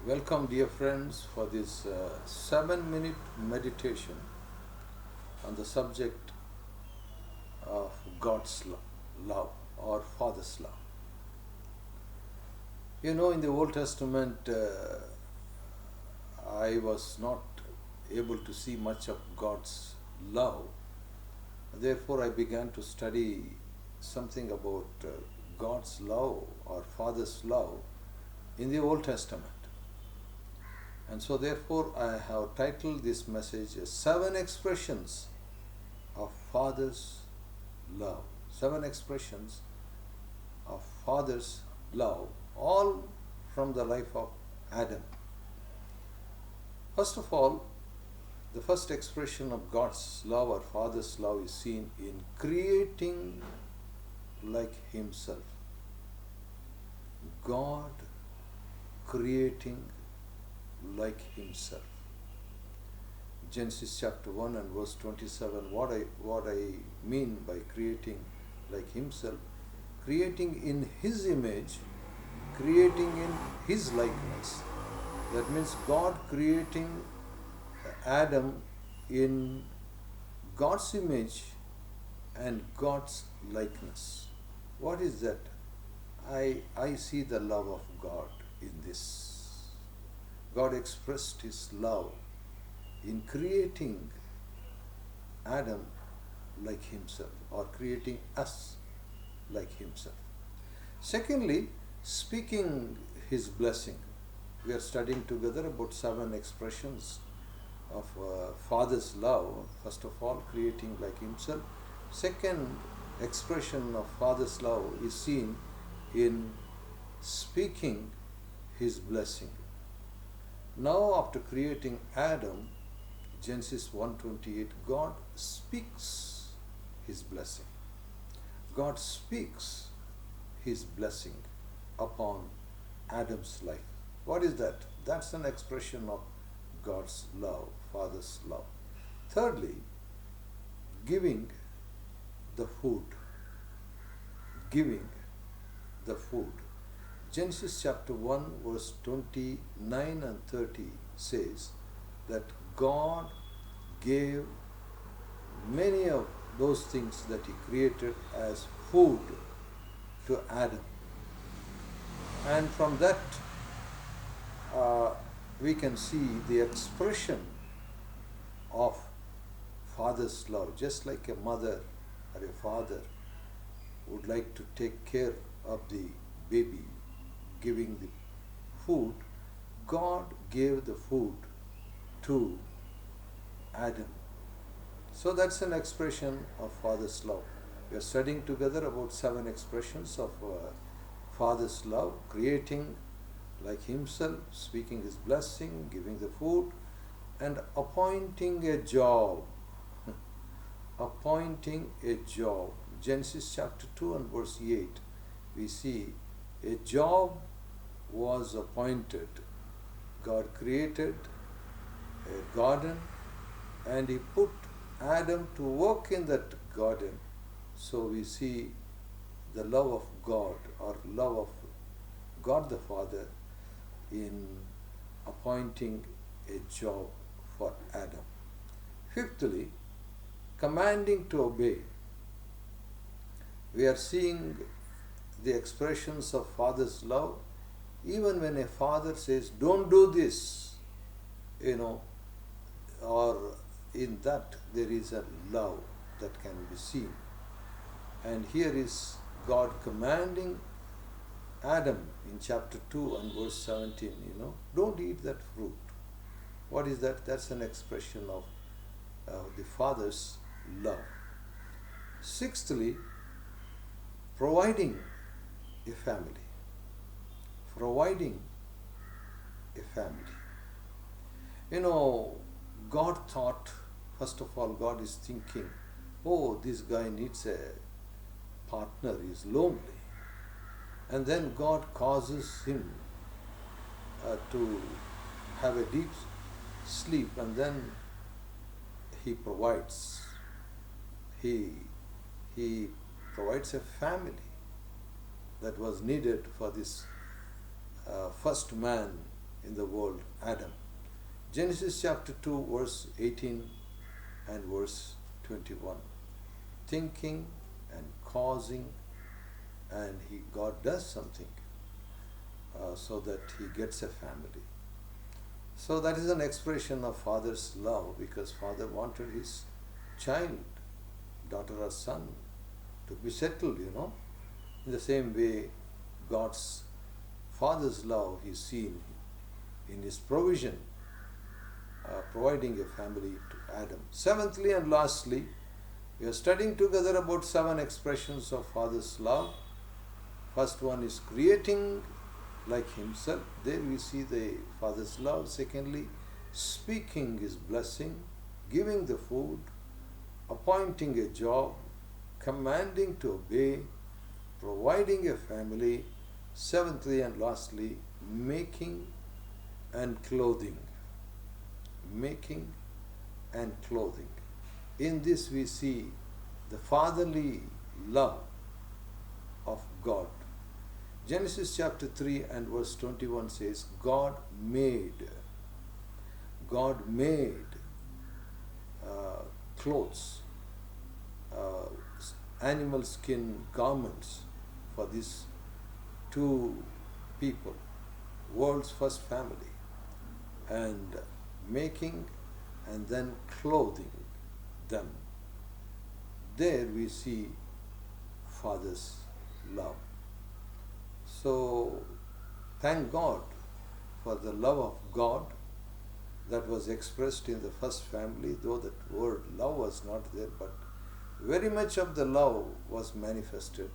Welcome, dear friends, for this 7-minute meditation on the subject of God's love or Father's love. You know, in the Old Testament, I was not able to see much of God's love. Therefore, I began to study something about God's love or Father's love in the Old Testament. And so therefore I have titled this message as 7 expressions of Father's love. 7 expressions of Father's love, all from the life of Adam. First of all, the first expression of God's love or Father's love is seen in creating like Himself. God creating like Himself. Genesis chapter 1 and verse 27, what I mean by creating like Himself, creating in His image, creating in His likeness. That means God creating Adam in God's image and God's likeness. What is that? I see the love of God in this. God expressed His love in creating Adam like Himself, or creating us like Himself. Secondly, speaking His blessing. We are studying together about 7 expressions of Father's love. First of all, creating like Himself. Second expression of Father's love is seen in speaking His blessing. Now, after creating Adam, Genesis 1:28, God speaks His blessing. God speaks His blessing upon Adam's life. What is that? That's an expression of God's love, Father's love. Thirdly, giving the food. Giving the food. Genesis chapter 1 verse 29 and 30 says that God gave many of those things that He created as food to Adam. And from that we can see the expression of Father's love. Just like a mother or a father would like to take care of the baby, giving the food, God gave the food to Adam. So that's an expression of Father's love. We are studying together about 7 expressions of Father's love: creating like Himself, speaking His blessing, giving the food, and appointing a job. Appointing a job. Genesis chapter 2 and verse 8, we see a job was appointed. God created a garden and He put Adam to work in that garden. So we see the love of God, or love of God the Father, in appointing a job for Adam. Fifthly, commanding to obey. We are seeing the expressions of Father's love even when a father says, don't do this, or in that there is a love that can be seen. And here is God commanding Adam in chapter 2 and verse 17, don't eat that fruit. What is that? That's an expression of the Father's love. Sixthly, providing a family. Providing a family. God thought, first of all, God is thinking, oh, this guy needs a partner, he's lonely. And then God causes him to have a deep sleep, and then He provides. He provides a family that was needed for this first man in the world, Adam. Genesis chapter 2, verse 18 and verse 21. Thinking and causing, and God does something so that he gets a family. So that is an expression of Father's love, because Father wanted his child, daughter or son, to be settled, In the same way, God's Father's love is seen in his provision, providing a family to Adam. Seventhly and lastly, we are studying together about 7 expressions of Father's love. First one is creating like himself. There we see the Father's love. Secondly, speaking his blessing, giving the food, appointing a job, commanding to obey, providing a family. Seventhly and lastly, making and clothing. Making and clothing. In this we see the fatherly love of God. Genesis chapter 3 and verse 21 says, God made clothes, animal skin garments for these 2 people, world's first family, and making and then clothing them. There we see Father's love. So thank God for the love of God that was expressed in the first family, though that word love was not there, but very much of the love was manifested,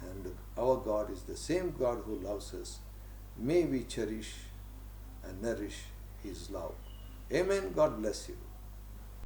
and our God is the same God who loves us. May we cherish and nourish his love. Amen. God bless you.